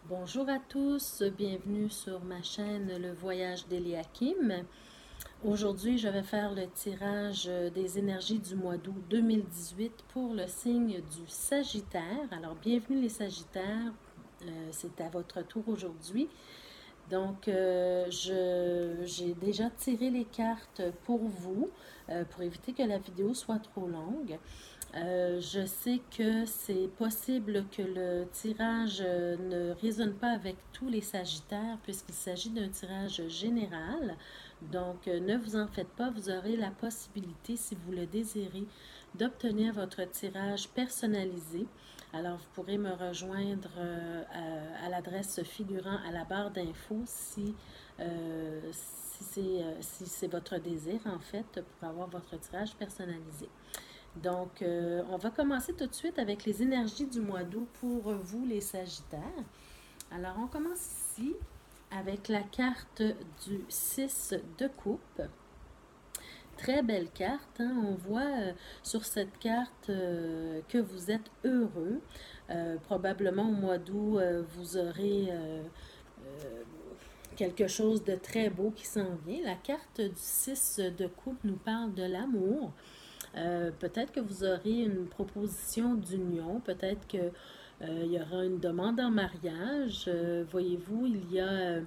Bonjour à tous, bienvenue sur ma chaîne Le Voyage d'Eliakim. Aujourd'hui, je vais faire le tirage des énergies du mois d'août 2018 pour le signe du Sagittaire. Alors, bienvenue les Sagittaires, c'est à votre tour aujourd'hui. Donc, j'ai déjà tiré les cartes pour vous, pour éviter que la vidéo soit trop longue. Je sais que c'est possible que le tirage ne résonne pas avec tous les Sagittaires puisqu'il s'agit d'un tirage général. Donc, ne vous en faites pas, vous aurez la possibilité, si vous le désirez, d'obtenir votre tirage personnalisé. Alors, vous pourrez me rejoindre à l'adresse figurant à la barre d'infos si c'est votre désir, en fait, pour avoir votre tirage personnalisé. Donc, on va commencer tout de suite avec les énergies du mois d'août pour vous, les Sagittaires. Alors, on commence ici avec la carte du 6 de coupe. Très belle carte, hein? On voit sur cette carte que vous êtes heureux. Probablement au mois d'août, vous aurez quelque chose de très beau qui s'en vient. La carte du 6 de coupe nous parle de l'amour. Peut-être que vous aurez une proposition d'union, peut-être que il y aura une demande en mariage. Voyez-vous, il y a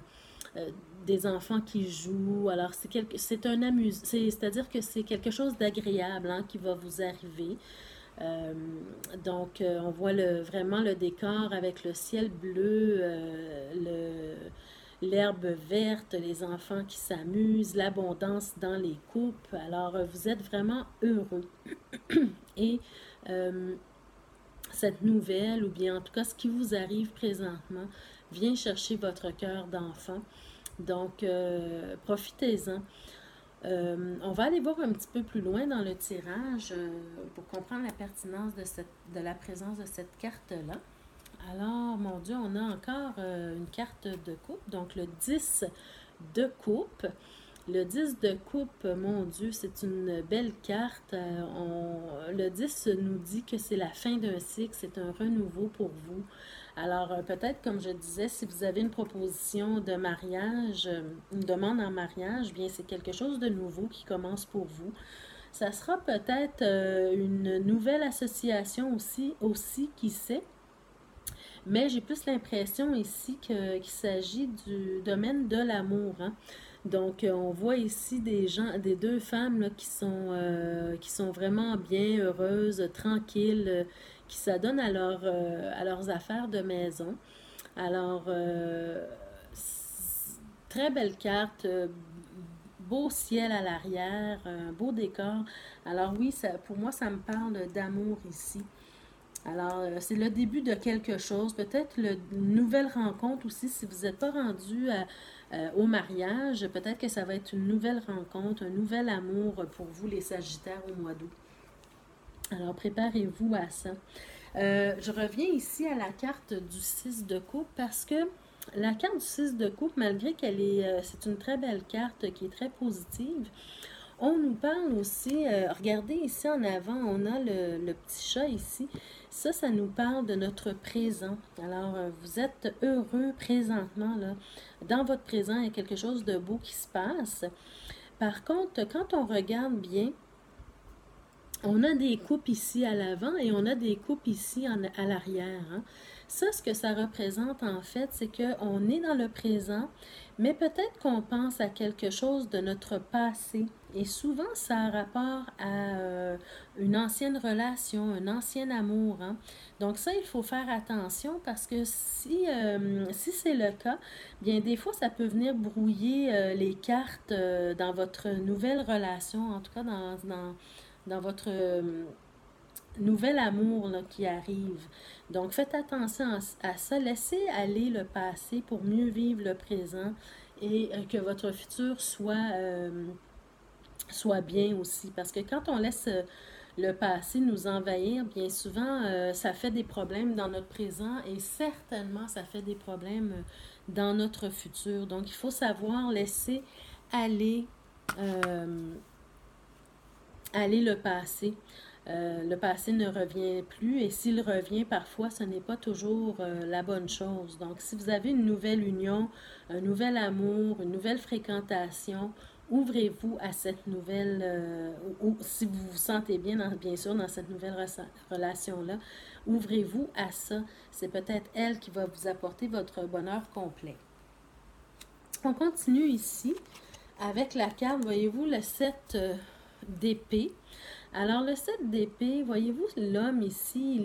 des enfants qui jouent. Alors, c'est un c'est-à-dire que c'est quelque chose d'agréable, hein, qui va vous arriver. Euh, donc, on voit vraiment le décor avec le ciel bleu, l'herbe verte, les enfants qui s'amusent, l'abondance dans les coupes. Alors, vous êtes vraiment heureux. Et euh, cette nouvelle, ou bien en tout cas ce qui vous arrive présentement, vient chercher votre cœur d'enfant. Donc, profitez-en. On va aller voir un petit peu plus loin dans le tirage pour comprendre la pertinence de la présence de cette carte-là. Alors, mon Dieu, on a encore une carte de coupe, donc le 10 de coupe. Le 10 de coupe, mon Dieu, c'est une belle carte. Le 10 nous dit que c'est la fin d'un cycle, c'est un renouveau pour vous. Alors, peut-être, comme je disais, si vous avez une proposition de mariage, une demande en mariage, bien, c'est quelque chose de nouveau qui commence pour vous. Ça sera peut-être une nouvelle association aussi, qui sait. Mais j'ai plus l'impression ici qu'il s'agit du domaine de l'amour, hein. Donc, on voit ici des deux femmes là, qui sont vraiment bien heureuses, tranquilles, qui s'adonnent à leurs affaires de maison. Alors, très belle carte, beau ciel à l'arrière, un beau décor. Alors oui, pour moi, ça me parle d'amour ici. Alors, c'est le début de quelque chose, peut-être une nouvelle rencontre aussi, si vous n'êtes pas rendu au mariage, peut-être que ça va être une nouvelle rencontre, un nouvel amour pour vous, les Sagittaires, au mois d'août. Alors, préparez-vous à ça. Je reviens ici à la carte du 6 de coupe parce que la carte du 6 de coupe, malgré c'est une très belle carte qui est très positive, on nous parle aussi, regardez ici en avant, on a le petit chat ici. Ça nous parle de notre présent. Alors, vous êtes heureux présentement, là. Dans votre présent, il y a quelque chose de beau qui se passe. Par contre, quand on regarde bien, on a des coupes ici à l'avant et on a des coupes ici à l'arrière, hein. Ça, ce que ça représente en fait, c'est qu'on est dans le présent, mais peut-être qu'on pense à quelque chose de notre passé. Et souvent, ça a rapport à une ancienne relation, un ancien amour, hein. Donc ça, il faut faire attention parce que si c'est le cas, bien des fois, ça peut venir brouiller les cartes dans votre nouvelle relation, en tout cas dans votre nouvel amour là, qui arrive. Donc, faites attention à ça. Laissez aller le passé pour mieux vivre le présent et que votre futur soit bien aussi. Parce que quand on laisse le passé nous envahir, bien souvent, ça fait des problèmes dans notre présent et certainement, ça fait des problèmes dans notre futur. Donc, il faut savoir laisser aller, aller le passé. Le passé ne revient plus et s'il revient, parfois, ce n'est pas toujours la bonne chose. Donc, si vous avez une nouvelle union, un nouvel amour, une nouvelle fréquentation, ouvrez-vous à cette nouvelle, ou si vous vous sentez bien, bien sûr, dans cette nouvelle relation-là, ouvrez-vous à ça. C'est peut-être elle qui va vous apporter votre bonheur complet. On continue ici avec la carte, voyez-vous, le 7 d'épée. Alors, le 7 d'épée, voyez-vous, l'homme ici,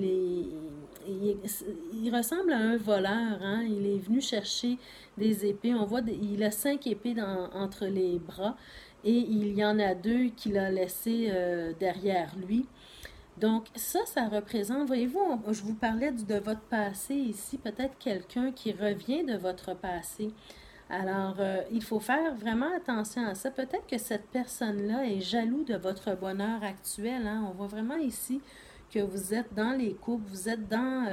il ressemble à un voleur, hein? Il est venu chercher des épées. On voit, il a 5 épées entre les bras et il y en a 2 qu'il a laissées derrière lui. Donc, ça représente, voyez-vous, je vous parlais de votre passé ici, peut-être quelqu'un qui revient de votre passé. Alors, il faut faire vraiment attention à ça. Peut-être que cette personne-là est jaloux de votre bonheur actuel, hein. On voit vraiment ici que vous êtes dans les couples, vous êtes dans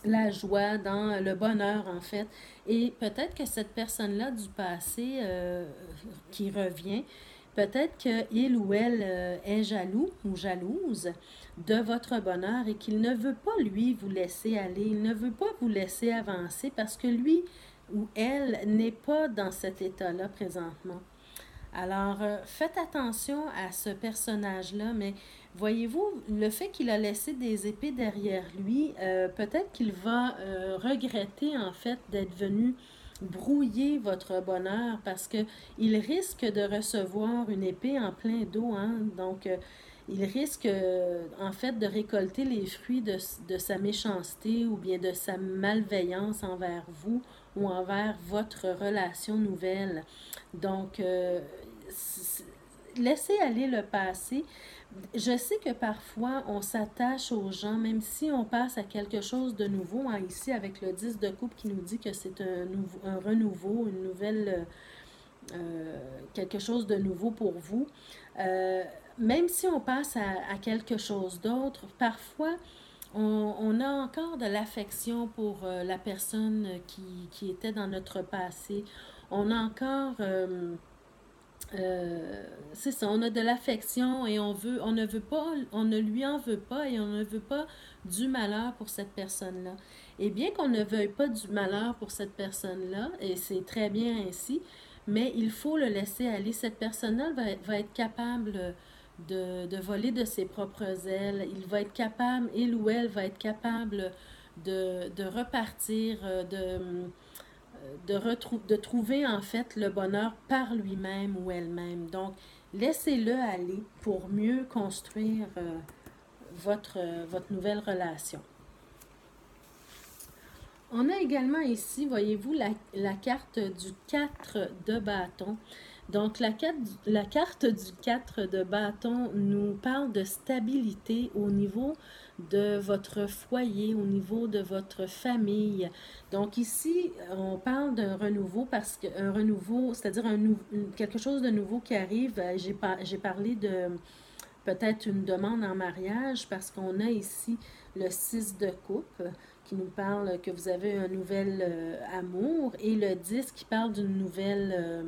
la joie, dans le bonheur en fait. Et peut-être que cette personne-là du passé qui revient, peut-être qu'il ou elle est jaloux ou jalouse de votre bonheur et qu'il ne veut pas, lui, vous laisser aller, il ne veut pas vous laisser avancer parce que lui ou elle n'est pas dans cet état-là présentement. Alors, faites attention à ce personnage-là, mais voyez-vous, le fait qu'il a laissé des épées derrière lui, peut-être qu'il va regretter en fait d'être venu brouiller votre bonheur parce que il risque de recevoir une épée en plein dos, hein? Donc, il risque en fait de récolter les fruits de sa méchanceté ou bien de sa malveillance envers vous ou envers votre relation nouvelle. Donc, laissez aller le passé. Je sais que parfois, on s'attache aux gens, même si on passe à quelque chose de nouveau. Hein, ici, avec le 10 de coupe qui nous dit que c'est un renouveau, une nouvelle, quelque chose de nouveau pour vous. Même si on passe à quelque chose d'autre, parfois, on a encore de l'affection pour la personne qui était dans notre passé. On a encore... c'est ça, on a de l'affection et on ne veut pas, on ne lui en veut pas et on ne veut pas du malheur pour cette personne-là. Et bien qu'on ne veuille pas du malheur pour cette personne-là, et c'est très bien ainsi, mais il faut le laisser aller. Cette personne-là va être capable de voler de ses propres ailes. Il va être capable, il ou elle va être capable de repartir, de trouver en fait le bonheur par lui-même ou elle-même. Donc, laissez-le aller pour mieux construire votre nouvelle relation. On a également ici, voyez-vous, la carte du 4 de bâton. Donc, la carte du 4 de bâton nous parle de stabilité au niveau de votre foyer, au niveau de votre famille. Donc, ici, on parle d'un renouveau parce qu'un renouveau, c'est-à-dire quelque chose de nouveau qui arrive. J'ai parlé de peut-être une demande en mariage parce qu'on a ici le 6 de coupe qui nous parle que vous avez un nouvel amour et le 10 qui parle d'une nouvelle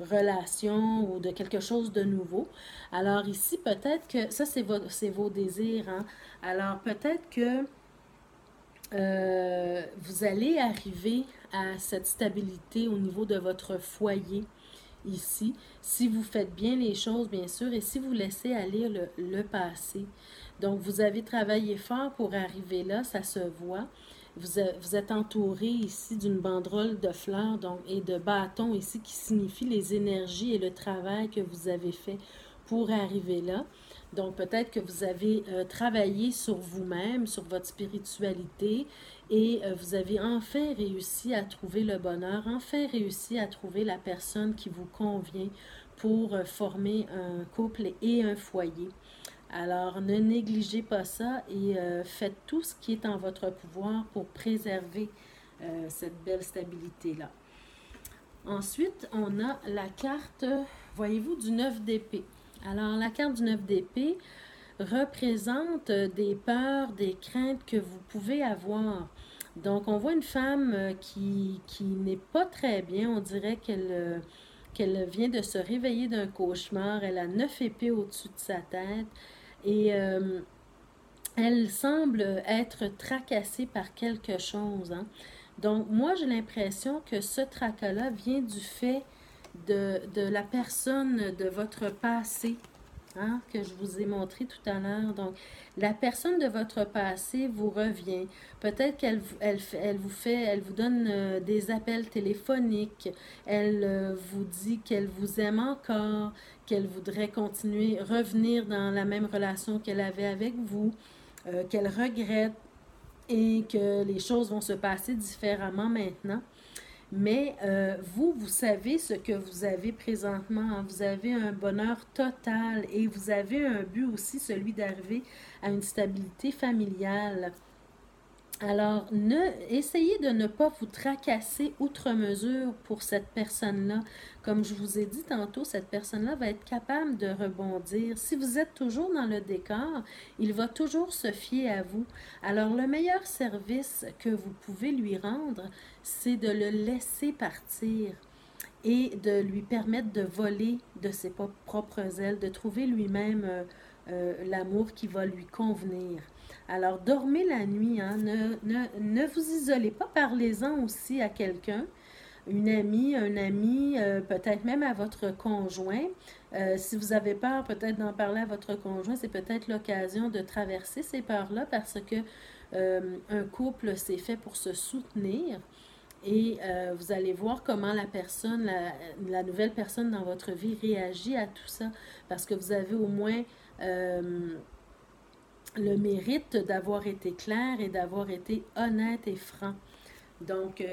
relation ou de quelque chose de nouveau. Alors ici, peut-être que ça, c'est vos désirs. Hein? Alors peut-être que vous allez arriver à cette stabilité au niveau de votre foyer ici, si vous faites bien les choses, bien sûr, et si vous laissez aller le passé. Donc, vous avez travaillé fort pour arriver là, ça se voit. Vous êtes entouré ici d'une banderole de fleurs donc, et de bâtons ici qui signifient les énergies et le travail que vous avez fait pour arriver là. Donc, peut-être que vous avez travaillé sur vous-même, sur votre spiritualité et vous avez enfin réussi à trouver le bonheur, enfin réussi à trouver la personne qui vous convient pour former un couple et un foyer. Alors, ne négligez pas ça et faites tout ce qui est en votre pouvoir pour préserver cette belle stabilité-là. Ensuite, on a la carte, voyez-vous, du 9 d'épée. Alors, la carte du 9 d'épée représente des peurs, des craintes que vous pouvez avoir. Donc, on voit une femme qui n'est pas très bien. On dirait qu'elle qu'elle vient de se réveiller d'un cauchemar. Elle a 9 épées au-dessus de sa tête et elle semble être tracassée par quelque chose, hein. Donc, moi, j'ai l'impression que ce tracas-là vient du fait de la personne de votre passé, hein, que je vous ai montré tout à l'heure. Donc, la personne de votre passé vous revient. Peut-être elle vous donne des appels téléphoniques. Elle vous dit qu'elle vous aime encore, qu'elle voudrait continuer, revenir dans la même relation qu'elle avait avec vous, qu'elle regrette et que les choses vont se passer différemment maintenant. Mais vous savez ce que vous avez présentement, hein. Vous avez un bonheur total et vous avez un but aussi, celui d'arriver à une stabilité familiale. Alors, essayez de ne pas vous tracasser outre mesure pour cette personne-là. Comme je vous ai dit tantôt, cette personne-là va être capable de rebondir. Si vous êtes toujours dans le décor, il va toujours se fier à vous. Alors, le meilleur service que vous pouvez lui rendre, c'est de le laisser partir et de lui permettre de voler de ses propres ailes, de trouver lui-même l'amour qui va lui convenir. Alors, dormez la nuit, hein. Ne vous isolez pas, parlez-en aussi à quelqu'un, une amie, un ami, peut-être même à votre conjoint. Si vous avez peur peut-être d'en parler à votre conjoint, c'est peut-être l'occasion de traverser ces peurs-là parce que un couple, c'est fait pour se soutenir. Et vous allez voir comment la nouvelle personne dans votre vie réagit à tout ça. Parce que vous avez au moins le mérite d'avoir été clair et d'avoir été honnête et franc. Donc,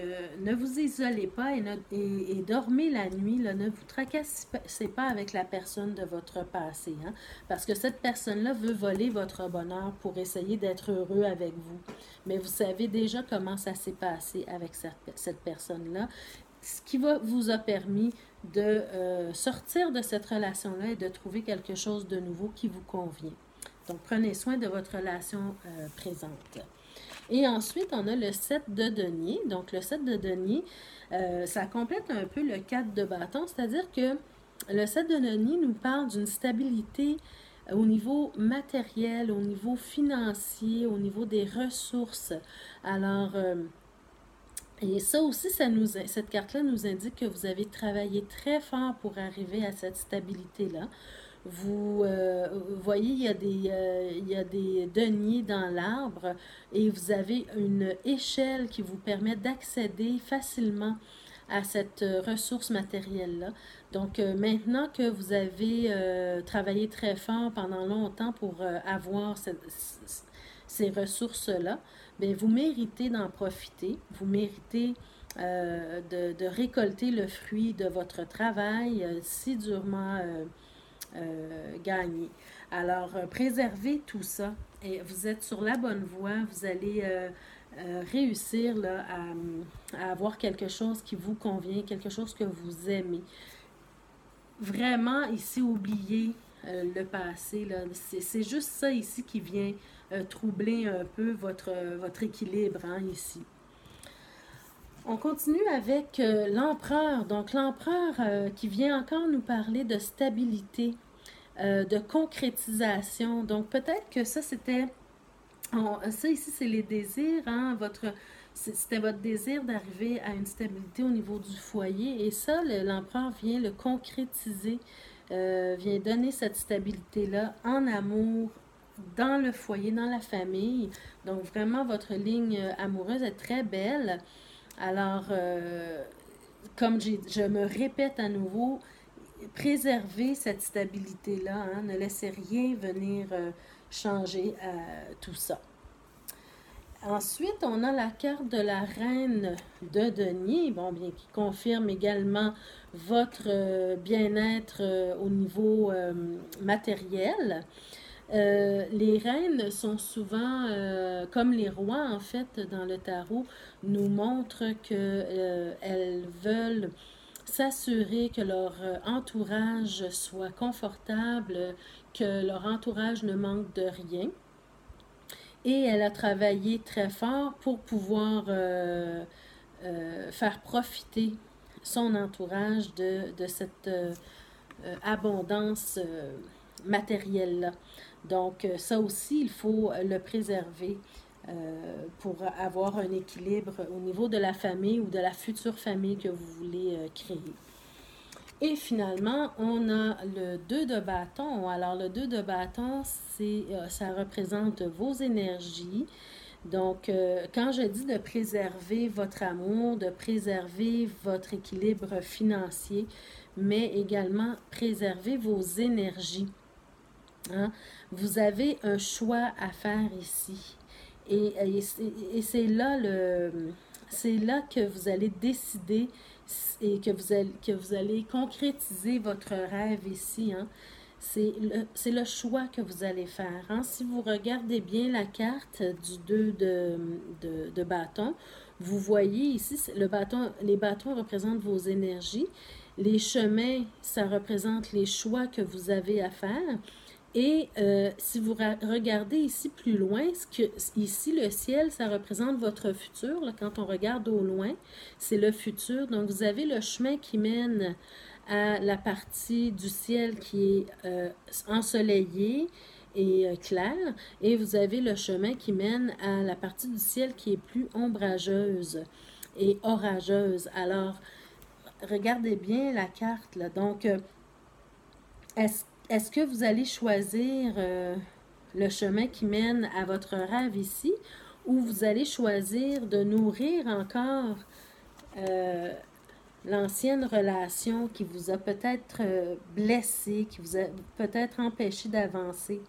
ne vous isolez pas et dormez la nuit. Là, ne vous tracassez pas avec la personne de votre passé, hein, parce que cette personne-là veut voler votre bonheur pour essayer d'être heureux avec vous. Mais vous savez déjà comment ça s'est passé avec cette personne-là, ce qui vous a permis de sortir de cette relation-là et de trouver quelque chose de nouveau qui vous convient. Donc, prenez soin de votre relation présente. Et ensuite, on a le 7 de denier. Donc, le 7 de denier, ça complète un peu le 4 de bâton, c'est-à-dire que le 7 de denier nous parle d'une stabilité au niveau matériel, au niveau financier, au niveau des ressources. Alors, et ça aussi, cette carte-là nous indique que vous avez travaillé très fort pour arriver à cette stabilité-là. Vous voyez, il y a des deniers dans l'arbre et vous avez une échelle qui vous permet d'accéder facilement à cette ressource matérielle-là. Donc, maintenant que vous avez travaillé très fort pendant longtemps pour avoir ces ressources-là, bien, vous méritez d'en profiter. Vous méritez de récolter le fruit de votre travail si durement gagné. Alors, préservez tout ça et vous êtes sur la bonne voie. Vous allez réussir là, à avoir quelque chose qui vous convient, quelque chose que vous aimez. Vraiment, ici, oubliez le passé. Là. C'est juste ça ici qui vient troubler un peu votre équilibre, hein, ici. On continue avec l'empereur. Donc, l'empereur qui vient encore nous parler de stabilité, de concrétisation. Donc, peut-être que ça, c'était... ça, ici, c'est les désirs. Hein, c'était votre désir d'arriver à une stabilité au niveau du foyer. Et ça, l'empereur vient le concrétiser, vient donner cette stabilité-là en amour, dans le foyer, dans la famille. Donc, vraiment, votre ligne amoureuse est très belle. Alors, comme je me répète à nouveau, préservez cette stabilité-là, hein, ne laissez rien venir changer tout ça. Ensuite, on a la carte de la reine de denier, bon, bien, qui confirme également votre bien-être au niveau matériel. Les reines sont souvent, comme les rois en fait dans le tarot, nous montrent qu'elles veulent s'assurer que leur entourage soit confortable, que leur entourage ne manque de rien. Et elle a travaillé très fort pour pouvoir faire profiter son entourage de cette abondance matérielle-là. Donc, ça aussi, il faut le préserver pour avoir un équilibre au niveau de la famille ou de la future famille que vous voulez créer. Et finalement, on a le 2 de bâton. Alors, le 2 de bâton, ça représente vos énergies. Donc, quand je dis de préserver votre amour, de préserver votre équilibre financier, mais également préserver vos énergies. Hein? Vous avez un choix à faire ici. Et c'est là que vous allez décider et que vous allez concrétiser votre rêve ici. Hein? C'est le choix que vous allez faire. Hein? Si vous regardez bien la carte du 2 de bâton, vous voyez ici, les bâtons représentent vos énergies. Les chemins, ça représente les choix que vous avez à faire. Et si vous regardez ici plus loin, ici le ciel, ça représente votre futur. Là, quand on regarde au loin, c'est le futur. Donc vous avez le chemin qui mène à la partie du ciel qui est ensoleillée et claire. Et vous avez le chemin qui mène à la partie du ciel qui est plus ombrageuse et orageuse. Alors, regardez bien la carte. Là. Donc, est-ce que vous allez choisir le chemin qui mène à votre rêve ici ou vous allez choisir de nourrir encore l'ancienne relation qui vous a peut-être blessé, qui vous a peut-être empêché d'avancer?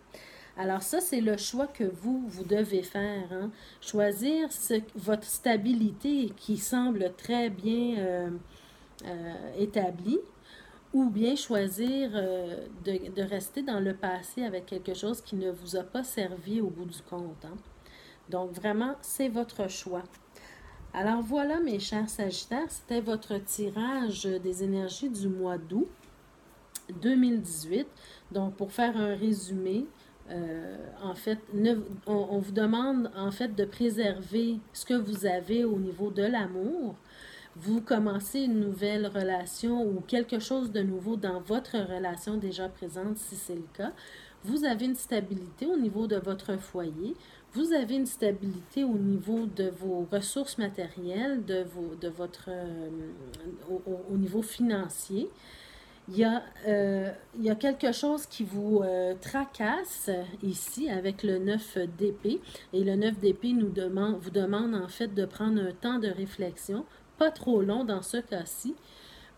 Alors ça, c'est le choix que vous devez faire. Hein? Choisir votre stabilité qui semble très bien établie ou bien choisir de rester dans le passé avec quelque chose qui ne vous a pas servi au bout du compte. Hein? Donc vraiment, c'est votre choix. Alors voilà, mes chers Sagittaires, c'était votre tirage des énergies du mois d'août 2018. Donc pour faire un résumé, en fait, on vous demande en fait de préserver ce que vous avez au niveau de l'amour. Vous commencez une nouvelle relation ou quelque chose de nouveau dans votre relation déjà présente, si c'est le cas. Vous avez une stabilité au niveau de votre foyer. Vous avez une stabilité au niveau de vos ressources matérielles, au niveau financier. Il y a quelque chose qui vous tracasse ici avec le 9 d'épée. Et le 9 d'épée vous demande en fait de prendre un temps de réflexion, pas trop long dans ce cas-ci,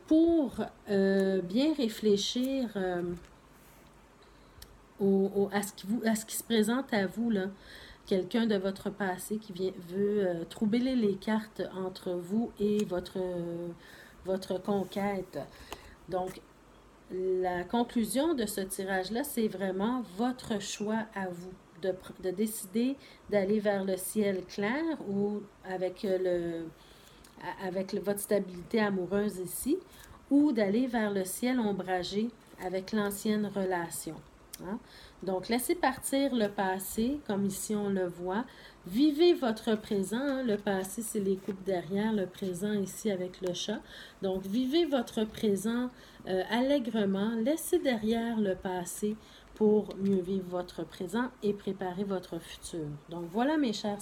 pour bien réfléchir à ce qui se présente à vous, là. Quelqu'un de votre passé qui veut troubler les cartes entre vous et votre conquête. Donc, la conclusion de ce tirage-là, c'est vraiment votre choix à vous de décider d'aller vers le ciel clair ou avec votre stabilité amoureuse ici, ou d'aller vers le ciel ombragé avec l'ancienne relation. Hein? Donc, laissez partir le passé, comme ici on le voit. Vivez votre présent. Hein? Le passé, c'est les coupes derrière. Le présent, ici, avec le chat. Donc, vivez votre présent allègrement. Laissez derrière le passé pour mieux vivre votre présent et préparer votre futur. Donc, voilà, mes chers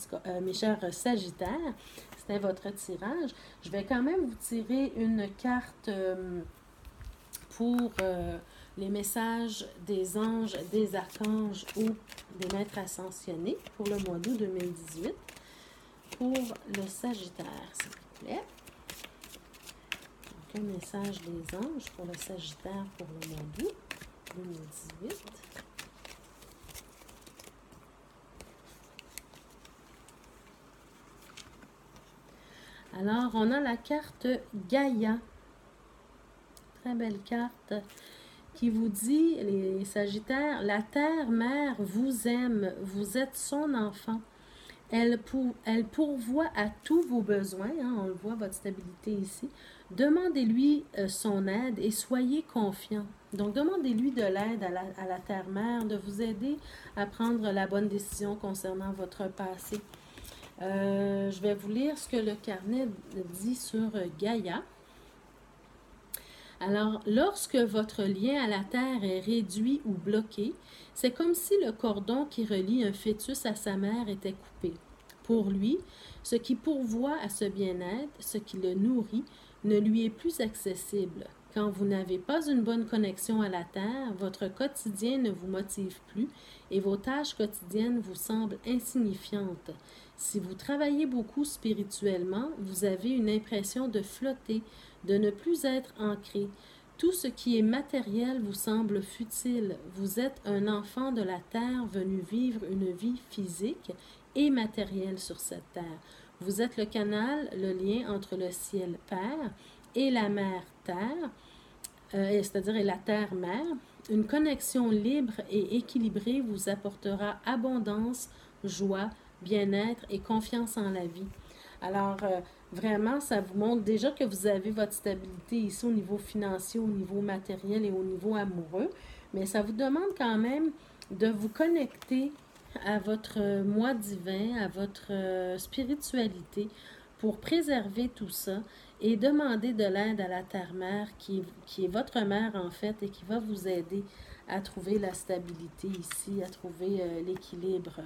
Sagittaires. C'était votre tirage. Je vais quand même vous tirer une carte pour les messages des anges, des archanges ou des maîtres ascensionnés pour le mois d'août 2018. Pour le Sagittaire, s'il vous plaît. Donc, un message des anges pour le Sagittaire pour le mois d'août 2018. Alors, on a la carte Gaïa. Très belle carte qui vous dit, les Sagittaires, la Terre-Mère vous aime, vous êtes son enfant. Elle pourvoit à tous vos besoins, hein, on le voit, votre stabilité ici. Demandez-lui son aide et soyez confiant. Donc, demandez-lui de l'aide à la Terre-Mère, de vous aider à prendre la bonne décision concernant votre passé. Je vais vous lire ce que le carnet dit sur Gaïa. Alors, lorsque votre lien à la Terre est réduit ou bloqué, c'est comme si le cordon qui relie un fœtus à sa mère était coupé. Pour lui, ce qui pourvoit à ce bien-être, ce qui le nourrit, ne lui est plus accessible. Quand vous n'avez pas une bonne connexion à la Terre, votre quotidien ne vous motive plus et vos tâches quotidiennes vous semblent insignifiantes. Si vous travaillez beaucoup spirituellement, vous avez une impression de flotter, de ne plus être ancré. Tout ce qui est matériel vous semble futile. Vous êtes un enfant de la terre venu vivre une vie physique et matérielle sur cette terre. Vous êtes le canal, le lien entre le ciel Père et la mère Terre, c'est-à-dire la terre-mère. Une connexion libre et équilibrée vous apportera abondance, joie, bien-être et confiance en la vie. Alors, vraiment, ça vous montre déjà que vous avez votre stabilité ici au niveau financier, au niveau matériel et au niveau amoureux, mais ça vous demande quand même de vous connecter à votre moi divin, à votre spiritualité pour préserver tout ça et demander de l'aide à la Terre-Mère qui est votre mère en fait et qui va vous aider à trouver la stabilité ici, à trouver l'équilibre.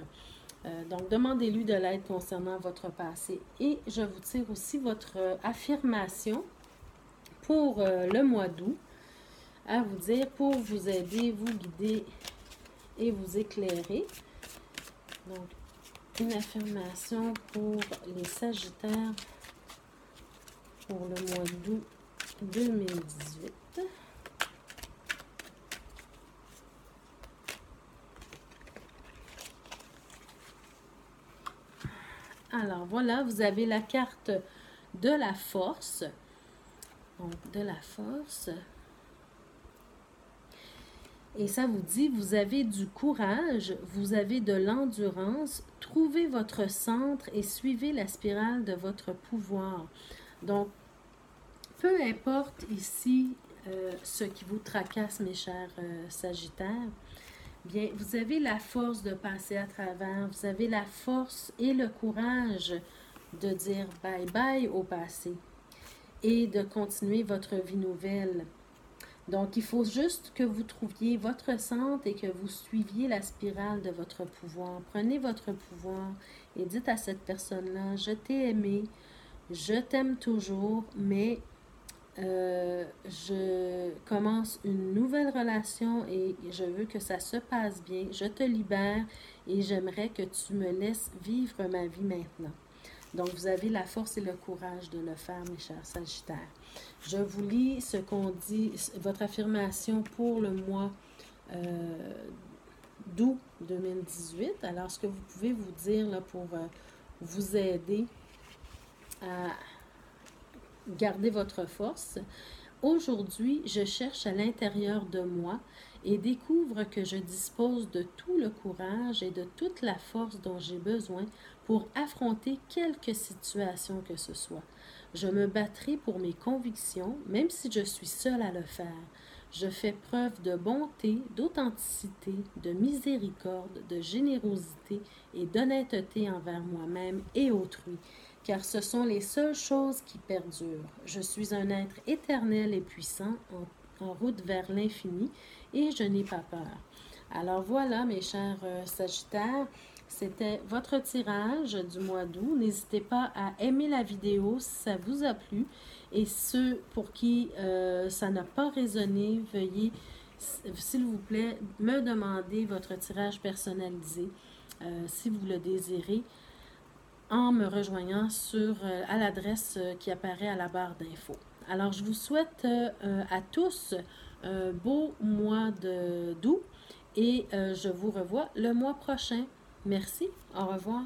Donc, demandez-lui de l'aide concernant votre passé. Et je vous tire aussi votre affirmation pour le mois d'août à vous dire pour vous aider, vous guider et vous éclairer. Donc, une affirmation pour les Sagittaires pour le mois d'août 2018. Alors, voilà, vous avez la carte de la force. Donc, de la force. Et ça vous dit, vous avez du courage, vous avez de l'endurance, trouvez votre centre et suivez la spirale de votre pouvoir. Donc, peu importe ici ce qui vous tracasse, mes chers Sagittaires, bien, vous avez la force de passer à travers, vous avez la force et le courage de dire bye-bye au passé et de continuer votre vie nouvelle. Donc, il faut juste que vous trouviez votre centre et que vous suiviez la spirale de votre pouvoir. Prenez votre pouvoir et dites à cette personne-là, je t'ai aimé, je t'aime toujours, mais je commence une nouvelle relation et je veux que ça se passe bien. Je te libère et j'aimerais que tu me laisses vivre ma vie maintenant. Donc, vous avez la force et le courage de le faire, mes chers Sagittaires. Je vous lis ce qu'on dit, votre affirmation pour le mois d'août 2018. Alors, ce que vous pouvez vous dire là, pour vous aider à garder votre force. Aujourd'hui, je cherche à l'intérieur de moi et découvre que je dispose de tout le courage et de toute la force dont j'ai besoin pour affronter quelque situation que ce soit. Je me battrai pour mes convictions, même si je suis seule à le faire. Je fais preuve de bonté, d'authenticité, de miséricorde, de générosité et d'honnêteté envers moi-même et autrui, car ce sont les seules choses qui perdurent. Je suis un être éternel et puissant en route vers l'infini et je n'ai pas peur. Alors voilà, mes chers Sagittaires, c'était votre tirage du mois d'août. N'hésitez pas à aimer la vidéo si ça vous a plu. Et ceux pour qui ça n'a pas résonné, veuillez, s'il vous plaît, me demander votre tirage personnalisé si vous le désirez en me rejoignant à l'adresse qui apparaît à la barre d'infos. Alors, je vous souhaite à tous un beau mois d'août et je vous revois le mois prochain. Merci, au revoir.